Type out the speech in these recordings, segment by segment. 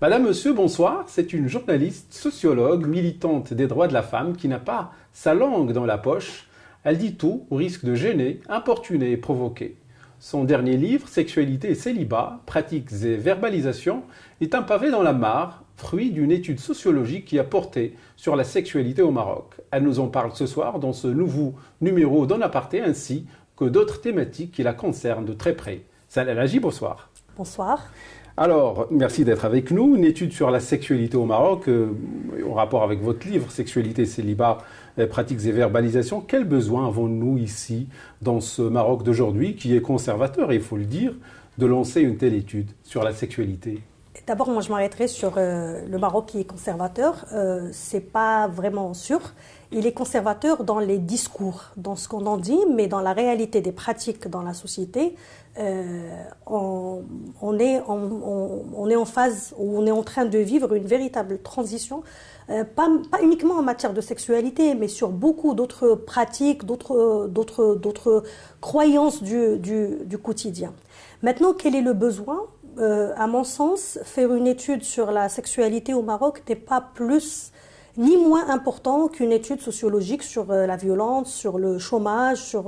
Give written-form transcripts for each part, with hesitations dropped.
Madame, monsieur, bonsoir. C'est une journaliste, sociologue, militante des droits de la femme qui n'a pas sa langue dans la poche. Elle dit tout au risque de gêner, importuner et provoquer. Son dernier livre, Sexualité et célibat, pratiques et verbalisation, est un pavé dans la mare, fruit d'une étude sociologique qui a porté sur la sexualité au Maroc. Elle nous en parle ce soir dans ce nouveau numéro d'En Aparté, ainsi que d'autres thématiques qui la concernent de très près. Salah Laji, bonsoir. Bonsoir. Alors, merci d'être avec nous. Une étude sur la sexualité au Maroc, en rapport avec votre livre, Sexualité, célibat, pratiques et verbalisation. Quel besoin avons-nous ici, dans ce Maroc d'aujourd'hui, qui est conservateur, et il faut le dire, de lancer une telle étude sur la sexualité ? D'abord, moi, je m'arrêterai sur le Maroc qui est conservateur. C'est pas vraiment sûr. Il est conservateur dans les discours, dans ce qu'on en dit, mais dans la réalité des pratiques dans la société, on est en phase où on est en train de vivre une véritable transition, pas uniquement en matière de sexualité, mais sur beaucoup d'autres pratiques, d'autres croyances du quotidien. Maintenant, quel est le besoin ? À mon sens, faire une étude sur la sexualité au Maroc n'est pas plus ni moins important qu'une étude sociologique sur la violence, sur le chômage, sur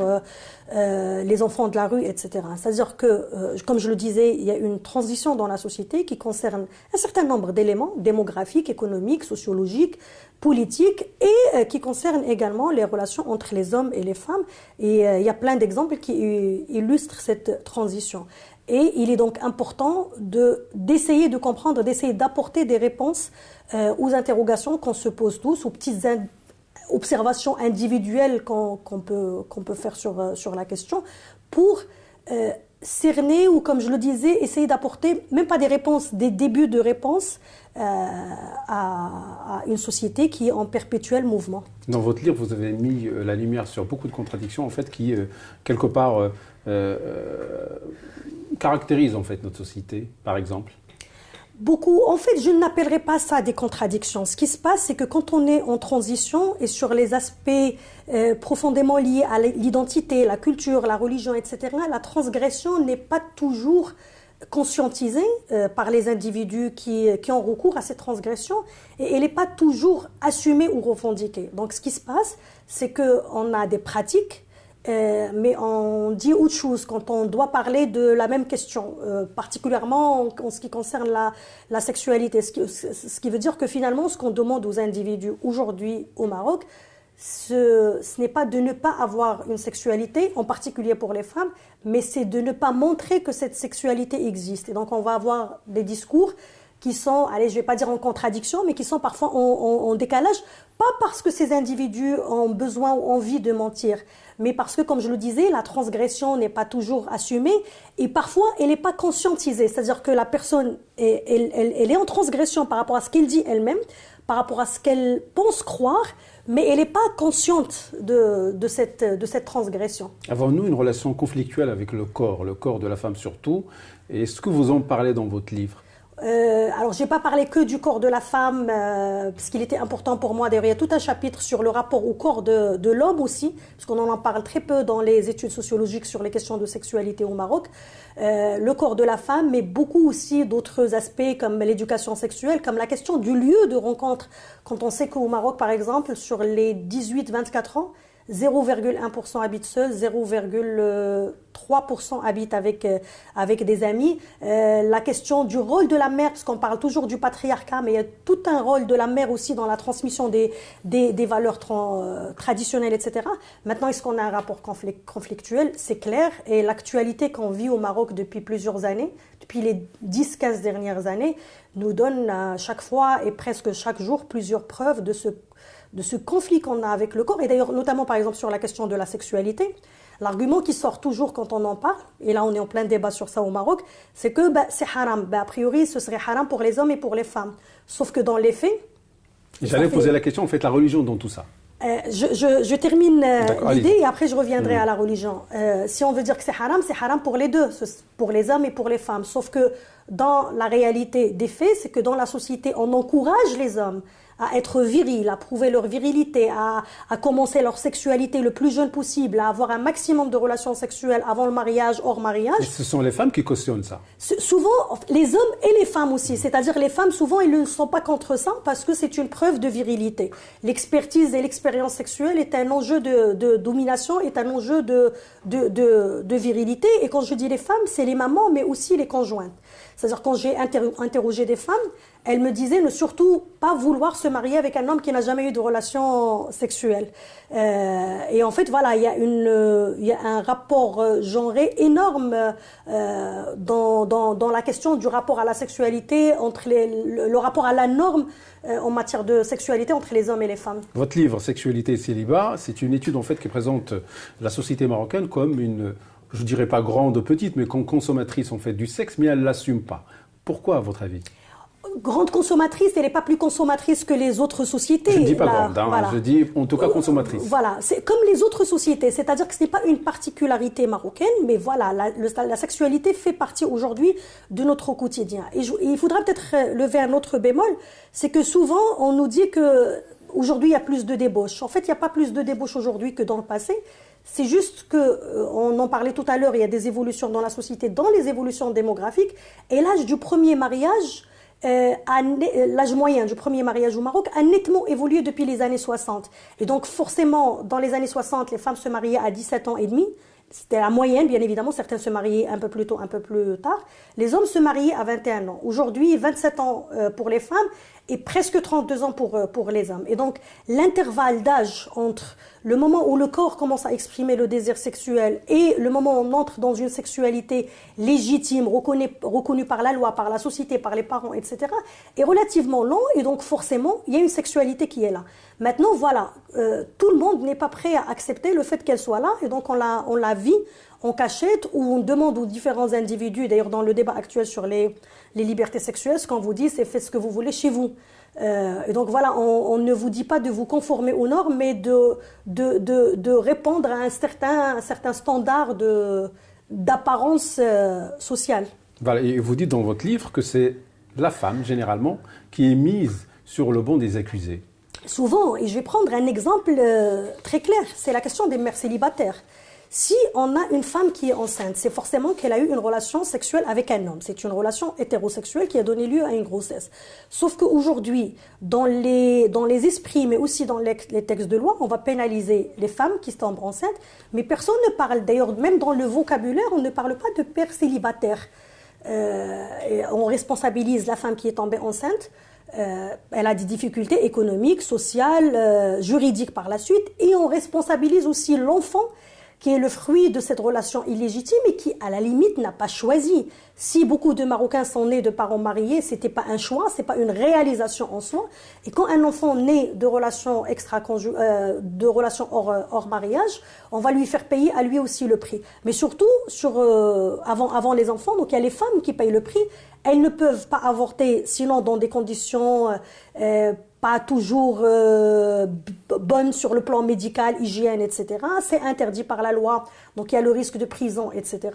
les enfants de la rue, etc. C'est-à-dire que, comme je le disais, il y a une transition dans la société qui concerne un certain nombre d'éléments démographiques, économiques, sociologiques, politiques, et qui concerne également les relations entre les hommes et les femmes. Et il y a plein d'exemples qui illustrent cette transition. Et il est donc important d'essayer de comprendre, d'essayer d'apporter des réponses aux interrogations qu'on se pose tous, aux petites observations individuelles qu'on peut faire sur la question, pour cerner ou, comme je le disais, essayer d'apporter, même pas des réponses, des débuts de réponses à une société qui est en perpétuel mouvement. Dans votre livre, vous avez mis la lumière sur beaucoup de contradictions, en fait, qui, quelque part, caractérisent en fait notre société, par exemple. Beaucoup. En fait, je n'appellerais pas ça des contradictions. Ce qui se passe, c'est que quand on est en transition et sur les aspects profondément liés à l'identité, la culture, la religion, etc., la transgression n'est pas toujours conscientisée par les individus qui ont recours à cette transgression, et elle n'est pas toujours assumée ou revendiquée. Donc, ce qui se passe, c'est qu'on a des pratiques, mais on dit autre chose quand on doit parler de la même question, particulièrement en ce qui concerne la sexualité. Ce qui veut dire que finalement, ce qu'on demande aux individus aujourd'hui au Maroc, ce n'est pas de ne pas avoir une sexualité, en particulier pour les femmes, mais c'est de ne pas montrer que cette sexualité existe. Et donc, on va avoir des discours qui sont, allez, je ne vais pas dire en contradiction, mais qui sont parfois en décalage, pas parce que ces individus ont besoin ou envie de mentir, mais parce que, comme je le disais, la transgression n'est pas toujours assumée et parfois elle n'est pas conscientisée. C'est-à-dire que la personne, elle est en transgression par rapport à ce qu'elle dit elle-même, par rapport à ce qu'elle pense croire, mais elle n'est pas consciente de cette transgression. Avons-nous une relation conflictuelle avec le corps de la femme surtout? Et est-ce que vous en parlez dans votre livre? Alors, je n'ai pas parlé que du corps de la femme, parce qu'il était important pour moi. D'ailleurs, il y a tout un chapitre sur le rapport au corps de l'homme aussi, parce qu'on en parle très peu dans les études sociologiques sur les questions de sexualité au Maroc. Le corps de la femme, mais beaucoup aussi d'autres aspects comme l'éducation sexuelle, comme la question du lieu de rencontre. Quand on sait qu'au Maroc, par exemple, sur les 18-24 ans, 0,1% habitent seuls, 0,3% habitent avec des amis. La question du rôle de la mère, parce qu'on parle toujours du patriarcat, mais il y a tout un rôle de la mère aussi dans la transmission des valeurs traditionnelles, etc. Maintenant, est-ce qu'on a un rapport conflictuel? C'est clair. Et l'actualité qu'on vit au Maroc depuis plusieurs années, depuis les 10-15 dernières années, nous donne à chaque fois et presque chaque jour plusieurs preuves de ce conflit qu'on a avec le corps, et d'ailleurs notamment par exemple sur la question de la sexualité, l'argument qui sort toujours quand on en parle, et là on est en plein débat sur ça au Maroc, c'est que c'est haram. A priori ce serait haram pour les hommes et pour les femmes. Sauf que dans les faits... J'allais poser la question, en fait, la religion dans tout ça. Je termine l'idée et après je reviendrai à la religion. Si on veut dire que c'est haram pour les deux, pour les hommes et pour les femmes. Sauf que dans la réalité des faits, c'est que dans la société, on encourage les hommes à être virils, à prouver leur virilité, à commencer leur sexualité le plus jeune possible, à avoir un maximum de relations sexuelles avant le mariage, hors mariage. Et ce sont les femmes qui cautionnent ça. Souvent, les hommes et les femmes aussi. C'est-à-dire les femmes, souvent, ils ne sont pas contre ça parce que c'est une preuve de virilité. L'expertise et l'expérience sexuelle est un enjeu de domination, est un enjeu de virilité. Et quand je dis les femmes, c'est les mamans, mais aussi les conjointes. C'est-à-dire quand j'ai interrogé des femmes, elles me disaient ne surtout pas vouloir se marier avec un homme qui n'a jamais eu de relation sexuelle. Et en fait, voilà, il y a un rapport genré énorme dans la question du rapport à la sexualité, entre le rapport à la norme en matière de sexualité entre les hommes et les femmes. Votre livre Sexualité et célibat, c'est une étude en fait qui présente la société marocaine comme une, je dirais pas grande ou petite, mais comme consommatrice en fait du sexe, mais elle l'assume pas. Pourquoi, à votre avis? Grande consommatrice, elle n'est pas plus consommatrice que les autres sociétés. Je ne dis pas grande, hein, voilà. Je dis en tout cas consommatrice. Voilà, c'est comme les autres sociétés, c'est-à-dire que ce n'est pas une particularité marocaine, mais voilà, la sexualité fait partie aujourd'hui de notre quotidien. Et il faudra peut-être lever un autre bémol, c'est que souvent on nous dit que aujourd'hui il y a plus de débauches. En fait, il n'y a pas plus de débauches aujourd'hui que dans le passé. C'est juste on en parlait tout à l'heure, il y a des évolutions dans la société, dans les évolutions démographiques, et l'âge du premier mariage, l'âge moyen du premier mariage au Maroc a nettement évolué depuis les années 60. Et donc forcément, dans les années 60, les femmes se mariaient à 17 ans et demi. C'était la moyenne, bien évidemment. Certains se mariaient un peu plus tôt, un peu plus tard. Les hommes se mariaient à 21 ans. Aujourd'hui, 27 ans pour les femmes et presque 32 ans pour les hommes. Et donc, l'intervalle d'âge entre le moment où le corps commence à exprimer le désir sexuel et le moment où on entre dans une sexualité légitime, reconnue par la loi, par la société, par les parents, etc., est relativement long. Et donc, forcément, il y a une sexualité qui est là. Maintenant, voilà, tout le monde n'est pas prêt à accepter le fait qu'elle soit là. Et donc, on la vit en cachette, où on demande aux différents individus, d'ailleurs dans le débat actuel sur les libertés sexuelles, ce qu'on vous dit, c'est faites ce que vous voulez chez vous. Et donc voilà, on ne vous dit pas de vous conformer aux normes, mais de répondre à un certain standard d'apparence sociale. Voilà, et vous dites dans votre livre que c'est la femme, généralement, qui est mise sur le banc des accusés. Souvent, et je vais prendre un exemple très clair, c'est la question des mères célibataires. Si on a une femme qui est enceinte, c'est forcément qu'elle a eu une relation sexuelle avec un homme. C'est une relation hétérosexuelle qui a donné lieu à une grossesse. Sauf qu'aujourd'hui, dans les esprits, mais aussi dans les textes de loi, on va pénaliser les femmes qui tombent enceintes. Mais personne ne parle, d'ailleurs, même dans le vocabulaire, on ne parle pas de père célibataire. On responsabilise la femme qui est tombée enceinte. Elle a des difficultés économiques, sociales, juridiques par la suite. Et on responsabilise aussi l'enfant qui est le fruit de cette relation illégitime et qui, à la limite, n'a pas choisi. Si beaucoup de Marocains sont nés de parents mariés, c'était pas un choix, c'est pas une réalisation en soi. Et quand un enfant naît de relations hors mariage, on va lui faire payer à lui aussi le prix. Mais surtout, avant les enfants, donc il y a les femmes qui payent le prix. Elles ne peuvent pas avorter, sinon dans des conditions pas toujours bonnes sur le plan médical, hygiène, etc. C'est interdit par la loi, donc il y a le risque de prison, etc.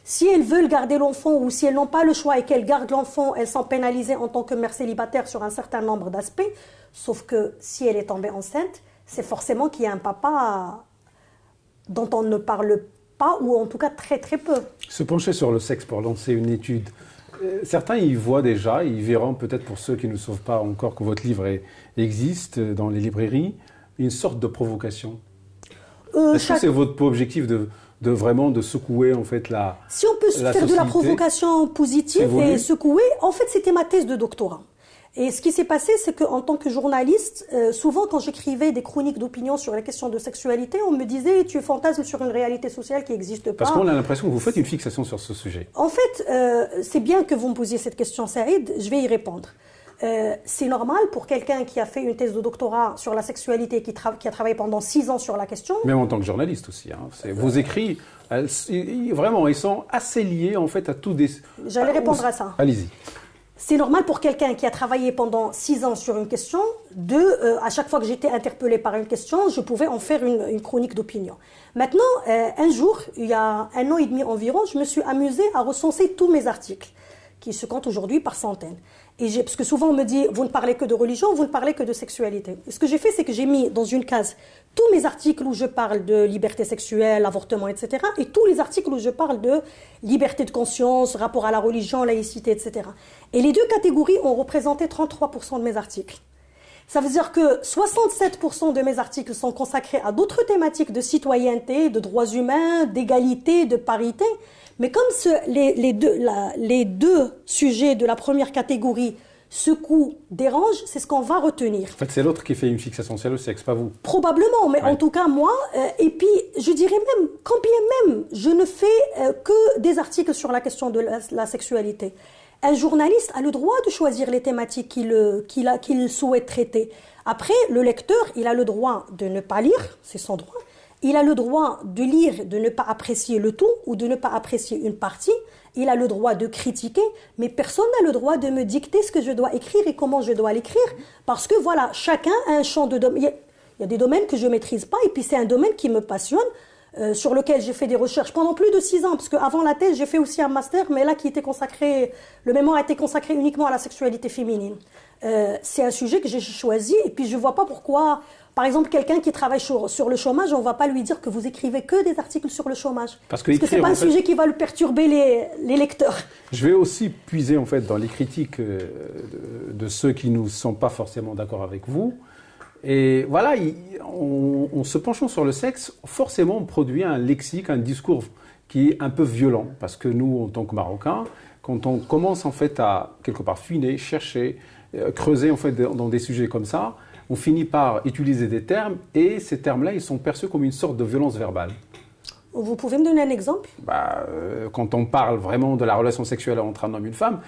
Si elles veulent garder l'enfant ou si elles n'ont pas le choix et qu'elles gardent l'enfant, elles sont pénalisées en tant que mère célibataire sur un certain nombre d'aspects. Sauf que si elle est tombée enceinte, c'est forcément qu'il y a un papa dont on ne parle pas, ou en tout cas très très peu. Se pencher sur le sexe pour lancer une étude. Certains y voient déjà, ils verront peut-être pour ceux qui ne savent pas encore que votre livre existe dans les librairies, une sorte de provocation. Est-ce que c'est votre objectif de vraiment de secouer en fait la Si on peut faire de la provocation positive et secouer, en fait c'était ma thèse de doctorat. Et ce qui s'est passé, c'est qu'en tant que journaliste, souvent quand j'écrivais des chroniques d'opinion sur la question de sexualité, on me disait « tu fantasmes sur une réalité sociale qui n'existe pas ». Parce qu'on a l'impression que vous faites une fixation sur ce sujet. En fait, c'est bien que vous me posiez cette question, Saïd, je vais y répondre. C'est normal pour quelqu'un qui a fait une thèse de doctorat sur la sexualité, qui a travaillé pendant 6 ans sur la question. Même en tant que journaliste aussi. Hein. Vos écrits, vraiment, ils sont assez liés en fait à tout des... J'allais répondre à ça. Allez-y. C'est normal pour quelqu'un qui a travaillé pendant 6 ans sur une question, à chaque fois que j'étais interpellée par une question, je pouvais en faire une chronique d'opinion. Maintenant, un jour, il y a 1 an et demi environ, je me suis amusée à recenser tous mes articles qui se comptent aujourd'hui par centaines. Parce que souvent on me dit, vous ne parlez que de religion, vous ne parlez que de sexualité. Et ce que j'ai fait, c'est que j'ai mis dans une case tous mes articles où je parle de liberté sexuelle, avortement, etc. et tous les articles où je parle de liberté de conscience, rapport à la religion, laïcité, etc. Et les deux catégories ont représenté 33% de mes articles. Ça veut dire que 67% de mes articles sont consacrés à d'autres thématiques de citoyenneté, de droits humains, d'égalité, de parité. Mais comme les deux sujets de la première catégorie secouent, dérangent, c'est ce qu'on va retenir. En fait, c'est l'autre qui fait une fixation sur le sexe, pas vous. Probablement, mais en tout cas, moi, et puis je dirais même, quand bien même, je ne fais que des articles sur la question de la sexualité. Un journaliste a le droit de choisir les thématiques qu'il souhaite traiter. Après, le lecteur, il a le droit de ne pas lire, c'est son droit. Il a le droit de lire, de ne pas apprécier le tout ou de ne pas apprécier une partie. Il a le droit de critiquer, mais personne n'a le droit de me dicter ce que je dois écrire et comment je dois l'écrire. Parce que voilà, chacun a un champ de domaine. Il y a des domaines que je ne maîtrise pas et puis c'est un domaine qui me passionne. Sur lequel j'ai fait des recherches pendant plus de 6 ans, parce qu'avant la thèse, j'ai fait aussi un master, mais là, le mémoire a été consacré uniquement à la sexualité féminine. C'est un sujet que j'ai choisi, et puis je ne vois pas pourquoi, par exemple, quelqu'un qui travaille sur le chômage, on ne va pas lui dire que vous écrivez que des articles sur le chômage. Parce que ce n'est pas un sujet qui va le perturber les lecteurs. Je vais aussi puiser, en fait, dans les critiques de ceux qui ne sont pas forcément d'accord avec vous. Et voilà, en se penchant sur le sexe, forcément on produit un lexique, un discours qui est un peu violent. Parce que nous, en tant que Marocains, quand on commence en fait à quelque part fuiner, chercher, creuser en fait dans des sujets comme ça, on finit par utiliser des termes et ces termes-là, ils sont perçus comme une sorte de violence verbale. Vous pouvez me donner un exemple ? Quand on parle vraiment de la relation sexuelle entre un homme et une femme,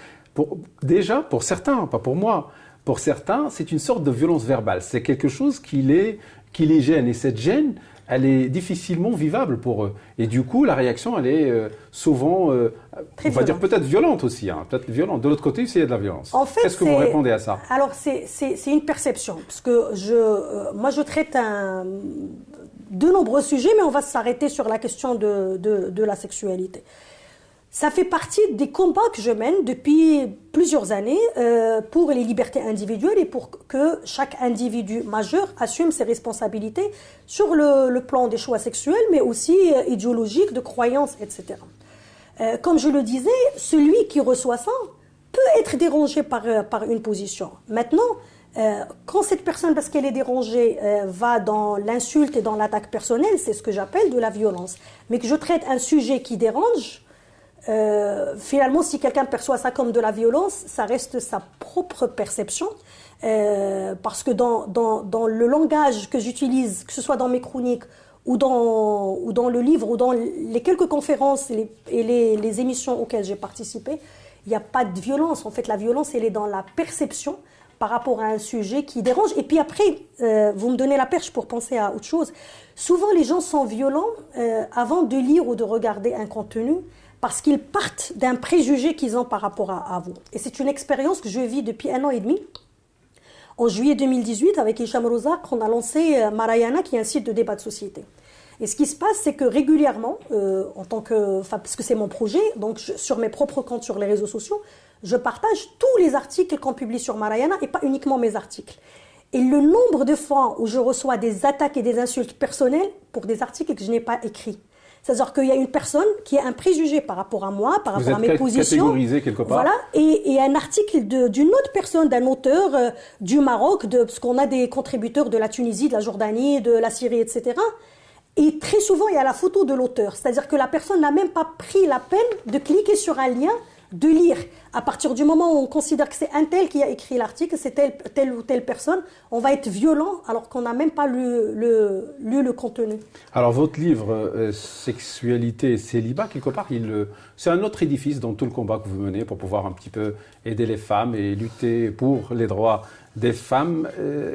déjà pour certains, pas pour moi, pour certains, c'est une sorte de violence verbale. C'est quelque chose qui les gêne. Et cette gêne, elle est difficilement vivable pour eux. Et du coup, la réaction, elle est souvent, on va dire peut-être violente aussi. Peut-être violente. De l'autre côté, il y a de la violence. En fait, qu'est-ce que vous répondez à ça ? Alors, c'est une perception. Parce que moi, je traite de nombreux sujets, mais on va s'arrêter sur la question de la sexualité. Ça fait partie des combats que je mène depuis plusieurs années pour les libertés individuelles et pour que chaque individu majeur assume ses responsabilités sur le plan des choix sexuels, mais aussi idéologiques, de croyances, etc. Comme je le disais, celui qui reçoit ça peut être dérangé par une position. Maintenant, quand cette personne, parce qu'elle est dérangée, va dans l'insulte et dans l'attaque personnelle, c'est ce que j'appelle de la violence. Mais que je traite un sujet qui dérange, finalement, si quelqu'un perçoit ça comme de la violence, ça reste sa propre perception. Parce que dans le langage que j'utilise, que ce soit dans mes chroniques ou dans le livre ou dans les quelques conférences et les émissions auxquelles j'ai participé, il n'y a pas de violence. En fait, la violence, elle est dans la perception par rapport à un sujet qui dérange. Et puis après, vous me donnez la perche pour penser à autre chose. Souvent, les gens sont violents avant de lire ou de regarder un contenu, parce qu'ils partent d'un préjugé qu'ils ont par rapport à vous. Et c'est une expérience que je vis depuis 1 an et demi. En juillet 2018, avec Hicham Rozak, on a lancé Marayana, qui est un site de débat de société. Et ce qui se passe, c'est que régulièrement, parce que c'est mon projet, donc sur mes propres comptes sur les réseaux sociaux, je partage tous les articles qu'on publie sur Marayana et pas uniquement mes articles. Et le nombre de fois où je reçois des attaques et des insultes personnelles pour des articles que je n'ai pas écrits. C'est-à-dire qu'il y a une personne qui a un préjugé par rapport à moi, par rapport à mes positions. Vous êtes catégorisé quelque part. Voilà, et un article d'une autre personne, d'un auteur du Maroc, parce qu'on a des contributeurs de la Tunisie, de la Jordanie, de la Syrie, etc. Et très souvent, il y a la photo de l'auteur. C'est-à-dire que la personne n'a même pas pris la peine de cliquer sur un lien, de lire. À partir du moment où on considère que c'est un tel qui a écrit l'article, c'est telle ou telle personne, on va être violent alors qu'on n'a même pas lu le contenu. Alors votre livre Sexualité et célibat, quelque part, c'est un autre édifice dans tout le combat que vous menez pour pouvoir un petit peu aider les femmes et lutter pour les droits des femmes.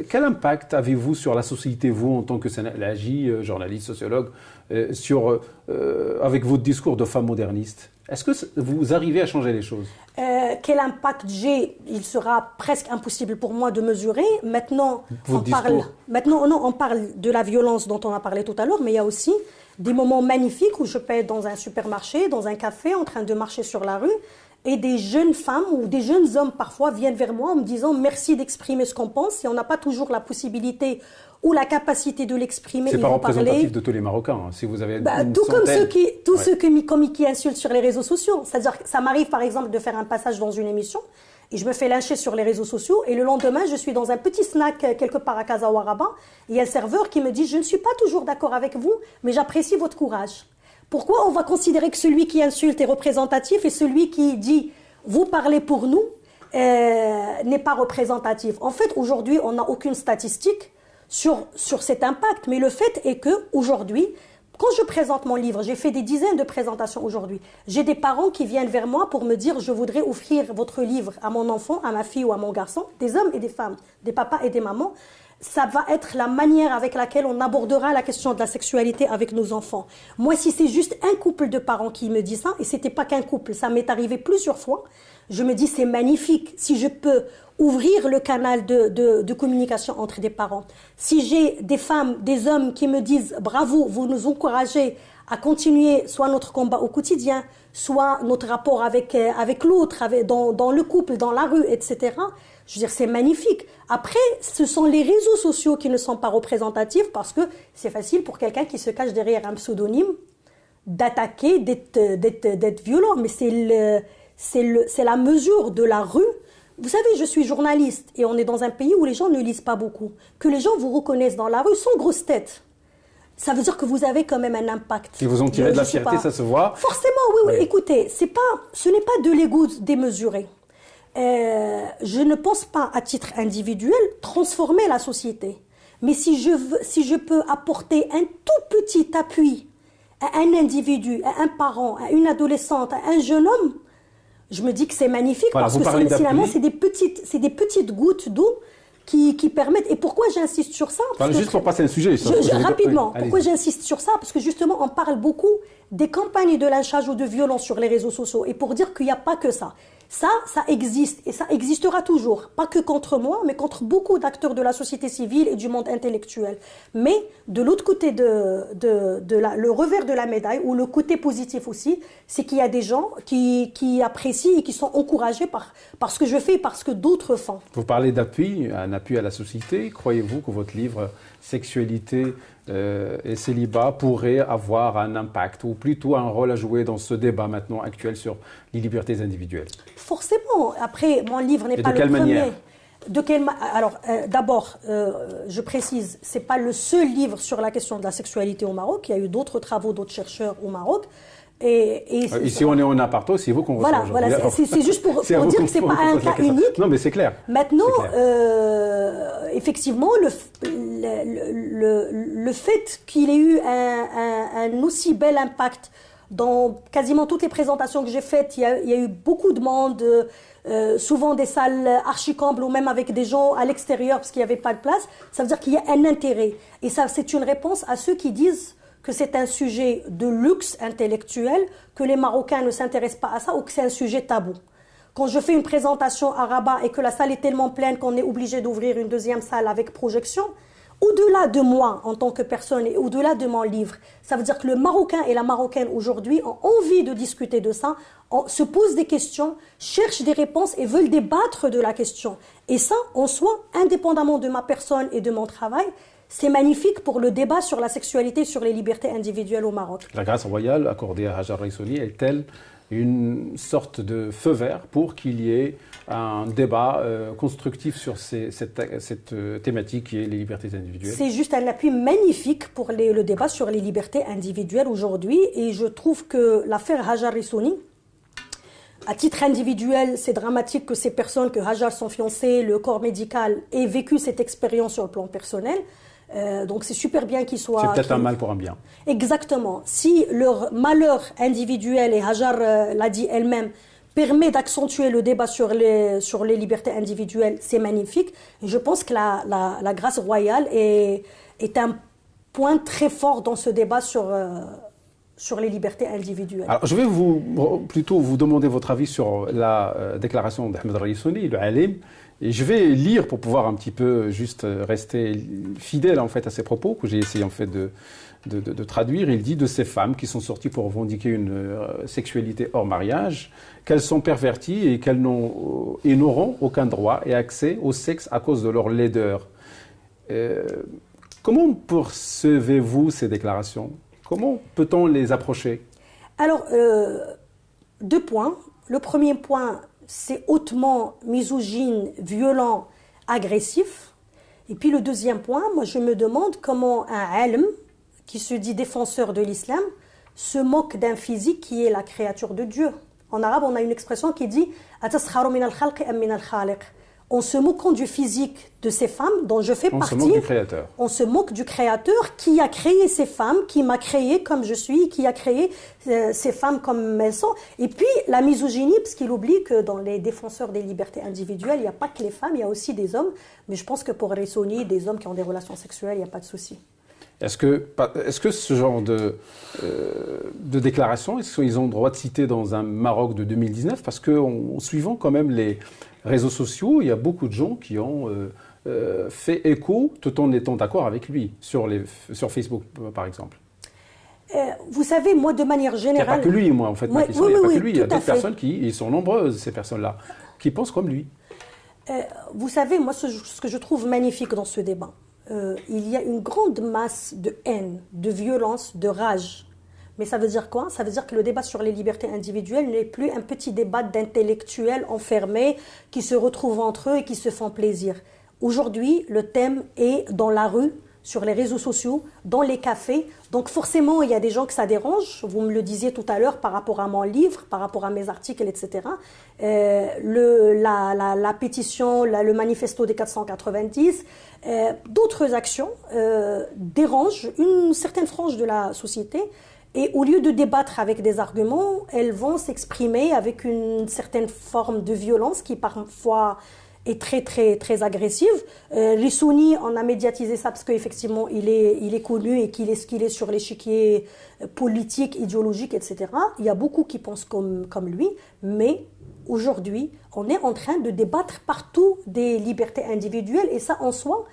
Quel impact avez-vous sur la société, vous, en tant que journaliste, sociologue, avec votre discours de femme moderniste ? Est-ce que vous arrivez à changer les choses ? Quel impact j'ai ? Il sera presque impossible pour moi de mesurer. Maintenant, on parle de la violence dont on a parlé tout à l'heure, mais il y a aussi des moments magnifiques où je peux être dans un supermarché, dans un café, en train de marcher sur la rue, et des jeunes femmes ou des jeunes hommes parfois viennent vers moi en me disant merci d'exprimer ce qu'on pense et on n'a pas toujours la possibilité ou la capacité de l'exprimer. C'est pas représentatif de tous les Marocains. Hein. Si vous avez tout comme ceux qui insultent sur les réseaux sociaux. C'est-à-dire que ça m'arrive par exemple de faire un passage dans une émission et je me fais lyncher sur les réseaux sociaux et le lendemain je suis dans un petit snack quelque part à Casa ou à Rabat et il y a le serveur qui me dit je ne suis pas toujours d'accord avec vous mais j'apprécie votre courage. Pourquoi on va considérer que celui qui insulte est représentatif et celui qui dit vous parlez pour nous n'est pas représentatif? En fait aujourd'hui on n'a aucune statistique sur cet impact, mais le fait est que aujourd'hui, quand je présente mon livre, j'ai fait des dizaines de présentations aujourd'hui, j'ai des parents qui viennent vers moi pour me dire je voudrais offrir votre livre à mon enfant, à ma fille ou à mon garçon, des hommes et des femmes, des papas et des mamans. Ça va être la manière avec laquelle on abordera la question de la sexualité avec nos enfants. Moi, si c'est juste un couple de parents qui me dit ça, et c'était pas qu'un couple, ça m'est arrivé plusieurs fois, je me dis c'est magnifique si je peux ouvrir le canal de communication entre des parents. Si j'ai des femmes, des hommes qui me disent bravo, vous nous encouragez à continuer soit notre combat au quotidien, soit notre rapport avec l'autre, dans le couple, dans la rue, etc. Je veux dire, c'est magnifique. Après, ce sont les réseaux sociaux qui ne sont pas représentatifs parce que c'est facile pour quelqu'un qui se cache derrière un pseudonyme d'attaquer, d'être violent. Mais c'est la mesure de la rue. Vous savez, je suis journaliste et on est dans un pays où les gens ne lisent pas beaucoup. Que les gens vous reconnaissent dans la rue sans grosse tête. Ça veut dire que vous avez quand même un impact. Si vous en tirez de la fierté, ça se voit. Forcément, oui. Écoutez, ce n'est pas de l'ego démesuré. Je ne pense pas, à titre individuel, transformer la société. Mais si je peux apporter un tout petit appui à un individu, à un parent, à une adolescente, à un jeune homme, je me dis que c'est magnifique voilà, parce que finalement, c'est des petites gouttes d'eau qui permettent... Et pourquoi j'insiste sur ça? Juste pour passer un sujet. Rapidement, pourquoi j'insiste sur ça? Parce que justement, on parle beaucoup des campagnes de lynchage ou de violence sur les réseaux sociaux. Et pour dire qu'il n'y a pas que ça. Ça existe et ça existera toujours. Pas que contre moi, mais contre beaucoup d'acteurs de la société civile et du monde intellectuel. Mais de l'autre côté le revers de la médaille, ou le côté positif aussi, c'est qu'il y a des gens qui apprécient et qui sont encouragés par ce que je fais et par ce que d'autres font. Vous parlez d'appui, un appui à la société. Croyez-vous que votre livre « Sexualité et célibat » pourrait avoir un impact ou plutôt un rôle à jouer dans ce débat maintenant actuel sur les libertés individuelles? Forcément. Après, mon livre n'est pas le premier. Alors, d'abord, je précise, c'est pas le seul livre sur la question de la sexualité au Maroc. Il y a eu d'autres travaux d'autres chercheurs au Maroc. Ici, on est en aparté, c'est vous qu'on reçoit aujourd'hui. Voilà, c'est juste pour dire que c'est pas un cas unique. Non, mais c'est clair. Maintenant, effectivement, le fait qu'il ait eu un aussi bel impact dans quasiment toutes les présentations que j'ai faites, il y a eu beaucoup de monde, souvent des salles archi-combles ou même avec des gens à l'extérieur parce qu'il n'y avait pas de place. Ça veut dire qu'il y a un intérêt. Et ça, c'est une réponse à ceux qui disent que c'est un sujet de luxe intellectuel, que les Marocains ne s'intéressent pas à ça ou que c'est un sujet tabou. Quand je fais une présentation à Rabat et que la salle est tellement pleine qu'on est obligé d'ouvrir une deuxième salle avec projection, au-delà de moi en tant que personne et au-delà de mon livre, ça veut dire que le Marocain et la Marocaine aujourd'hui ont envie de discuter de ça, se posent des questions, cherchent des réponses et veulent débattre de la question. Et ça, en soi, indépendamment de ma personne et de mon travail, c'est magnifique pour le débat sur la sexualité, sur les libertés individuelles au Maroc. La grâce royale accordée à Hajar Raissouni est-elle une sorte de feu vert pour qu'il y ait un débat constructif sur cette thématique qui est les libertés individuelles? C'est juste un appui magnifique pour le débat sur les libertés individuelles aujourd'hui. Et je trouve que l'affaire Hajar Raissouni, à titre individuel, c'est dramatique que ces personnes, que Hajar, son fiancé, le corps médical, aient vécu cette expérience sur le plan personnel. Donc c'est super bien qu'ils soient... C'est peut-être un mal pour un bien. Exactement. Si leur malheur individuel, et Hajar l'a dit elle-même, permet d'accentuer le débat sur les libertés individuelles, c'est magnifique. Et je pense que la grâce royale est un point très fort dans ce débat sur les libertés individuelles. Alors, je vais plutôt vous demander votre avis sur la déclaration d'Ahmed Raissouni, le alim, Et je vais lire pour pouvoir un petit peu juste rester fidèle en fait à ses propos que j'ai essayé en fait de traduire. Il dit de ces femmes qui sont sorties pour revendiquer une sexualité hors mariage, qu'elles sont perverties et qu'elles n'auront aucun droit et accès au sexe à cause de leur laideur. Comment percevez-vous ces déclarations? Comment peut-on les approcher? Alors, 2 points. Le premier point, c'est hautement misogyne, violent, agressif. Et puis le deuxième point, moi je me demande comment un alm, qui se dit défenseur de l'islam, se moque d'un physique qui est la créature de Dieu. En arabe, on a une expression qui dit « Ataskharu min al-khalqi am min al-khaliq » En se moquant du physique de ces femmes dont je fais partie. On se moque du créateur. On se moque du créateur qui a créé ces femmes, qui m'a créé comme je suis, qui a créé ces femmes comme elles sont. Et puis la misogynie, parce qu'il oublie que dans les défenseurs des libertés individuelles, il n'y a pas que les femmes, il y a aussi des hommes. Mais je pense que pour Rissoni, des hommes qui ont des relations sexuelles, il n'y a pas de souci. Est-ce que ce genre de déclaration, est-ce qu'ils ont le droit de citer dans un Maroc de 2019? Parce qu'en suivant quand même les réseaux sociaux, il y a beaucoup de gens qui ont fait écho tout en étant d'accord avec lui, sur Facebook par exemple. Vous savez, moi de manière générale... Il n'y a pas que lui, moi en fait, ma question, il n'y a pas que lui, il y a d'autres personnes ils sont nombreuses, ces personnes-là, qui pensent comme lui. Vous savez, moi ce que je trouve magnifique dans ce débat, il y a une grande masse de haine, de violence, de rage. Mais ça veut dire quoi? Ça veut dire que le débat sur les libertés individuelles n'est plus un petit débat d'intellectuels enfermés qui se retrouvent entre eux et qui se font plaisir. Aujourd'hui, le thème est dans la rue, sur les réseaux sociaux, dans les cafés. Donc forcément, il y a des gens que ça dérange. Vous me le disiez tout à l'heure par rapport à mon livre, par rapport à mes articles, etc. La pétition, le manifesto des 490, d'autres actions dérangent une certaine frange de la société. Et au lieu de débattre avec des arguments, elles vont s'exprimer avec une certaine forme de violence qui parfois est très très très agressive. Rissoni en a médiatisé ça parce qu'effectivement il est connu et qu'il est ce qu'il est sur l'échiquier politique, idéologique, etc. Il y a beaucoup qui pensent comme lui, mais aujourd'hui on est en train de débattre partout des libertés individuelles et ça en soi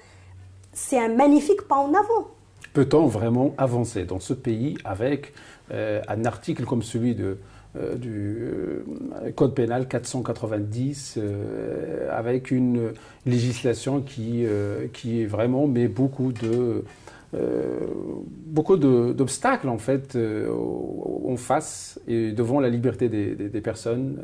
c'est un magnifique pas en avant. Peut-on vraiment avancer dans ce pays avec un article comme celui du Code pénal 490, avec une législation qui vraiment met beaucoup d'obstacles en fait en face et devant la liberté des personnes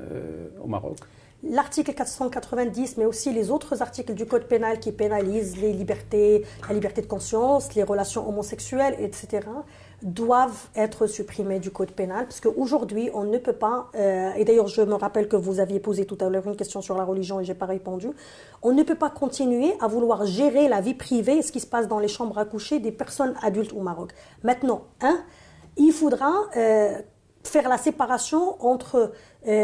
au Maroc? L'article 490, mais aussi les autres articles du Code pénal qui pénalisent les libertés, la liberté de conscience, les relations homosexuelles, etc., doivent être supprimés du Code pénal, parce qu'aujourd'hui, on ne peut pas, et d'ailleurs je me rappelle que vous aviez posé tout à l'heure une question sur la religion et je n'ai pas répondu, on ne peut pas continuer à vouloir gérer la vie privée et ce qui se passe dans les chambres à coucher des personnes adultes au Maroc. Maintenant, il faudra... faire la séparation entre,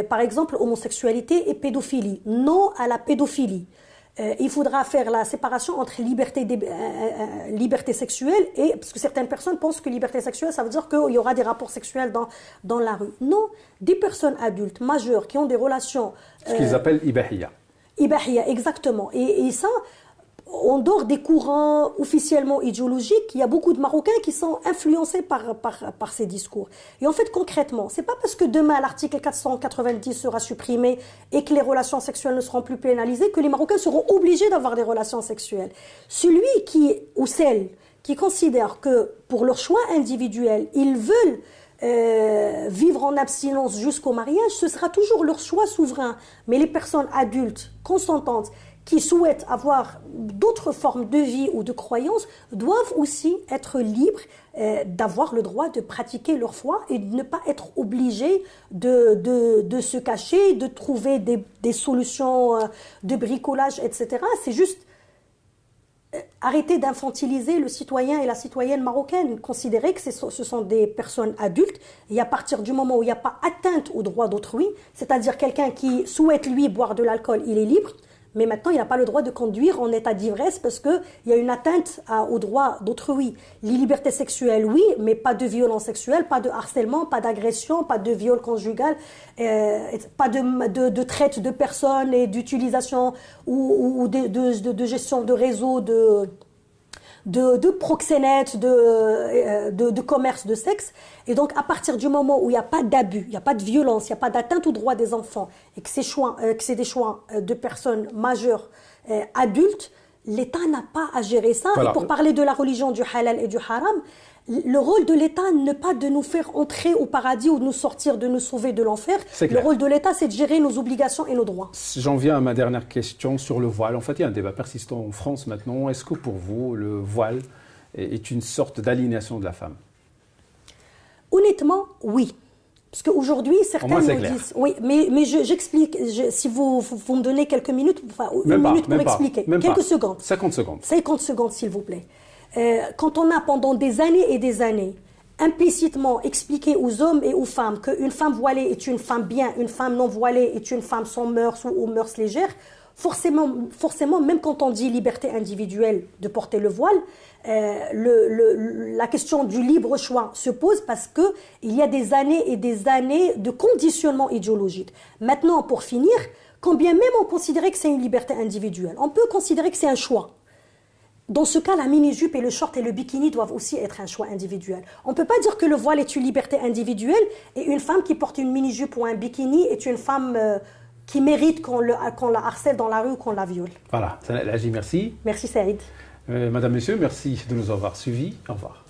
par exemple, homosexualité et pédophilie. Non à la pédophilie. Il faudra faire la séparation entre liberté sexuelle et... Parce que certaines personnes pensent que liberté sexuelle, ça veut dire qu'il y aura des rapports sexuels dans la rue. Non, des personnes adultes, majeures, qui ont des relations... Ce qu'ils appellent ibahia. Ibahia, exactement. Et ça... En dehors des courants officiellement idéologiques, il y a beaucoup de Marocains qui sont influencés par ces discours. Et en fait, concrètement, c'est pas parce que demain l'article 490 sera supprimé et que les relations sexuelles ne seront plus pénalisées que les Marocains seront obligés d'avoir des relations sexuelles. Celui ou celle qui considère que pour leur choix individuel, ils veulent vivre en abstinence jusqu'au mariage, ce sera toujours leur choix souverain. Mais les personnes adultes, consentantes, qui souhaitent avoir d'autres formes de vie ou de croyances doivent aussi être libres d'avoir le droit de pratiquer leur foi et de ne pas être obligés de se cacher, de trouver des solutions de bricolage, etc. C'est juste arrêter d'infantiliser le citoyen et la citoyenne marocaine, considérer que ce sont des personnes adultes et à partir du moment où il n'y a pas atteinte aux droits d'autrui, c'est-à-dire quelqu'un qui souhaite lui boire de l'alcool, il est libre. Mais maintenant, il n'a pas le droit de conduire en état d'ivresse parce qu'il y a une atteinte aux droits d'autrui. Les libertés sexuelles, oui, mais pas de violence sexuelle, pas de harcèlement, pas d'agression, pas de viol conjugal, pas de traite de personnes et d'utilisation ou de gestion de réseaux de proxénètes, de commerce de sexe. Et donc, à partir du moment où il n'y a pas d'abus, il n'y a pas de violence, il n'y a pas d'atteinte aux droits des enfants, et que c'est des choix de personnes majeures, adultes, l'État n'a pas à gérer ça. Voilà. Et pour parler de la religion du halal et du haram, le rôle de l'État n'est pas de nous faire entrer au paradis ou de nous sortir, de nous sauver de l'enfer. Le rôle de l'État, c'est de gérer nos obligations et nos droits. J'en viens à ma dernière question sur le voile. En fait, il y a un débat persistant en France maintenant. Est-ce que pour vous, le voile est une sorte d'aliénation de la femme? Honnêtement, oui. Parce qu'aujourd'hui, certains me disent... Oui, mais j'explique. Si vous me donnez quelques minutes, enfin, une minute pour expliquer. Quelques secondes. 50 secondes. 50 secondes, s'il vous plaît. Quand on a pendant des années et des années implicitement expliqué aux hommes et aux femmes qu'une femme voilée est une femme bien, une femme non voilée est une femme sans mœurs ou aux mœurs légères, forcément, même quand on dit liberté individuelle de porter le voile, la question du libre choix se pose parce qu'il y a des années et des années de conditionnement idéologique. Maintenant, pour finir, quand bien même on considérait que c'est une liberté individuelle, on peut considérer que c'est un choix. Dans ce cas, la mini-jupe et le short et le bikini doivent aussi être un choix individuel. On ne peut pas dire que le voile est une liberté individuelle et une femme qui porte une mini-jupe ou un bikini est une femme qui mérite qu'on la harcèle dans la rue ou qu'on la viole. Voilà, Sanaa El Hadji, merci. Merci Saïd. Madame, Monsieur, merci de nous avoir suivis. Au revoir.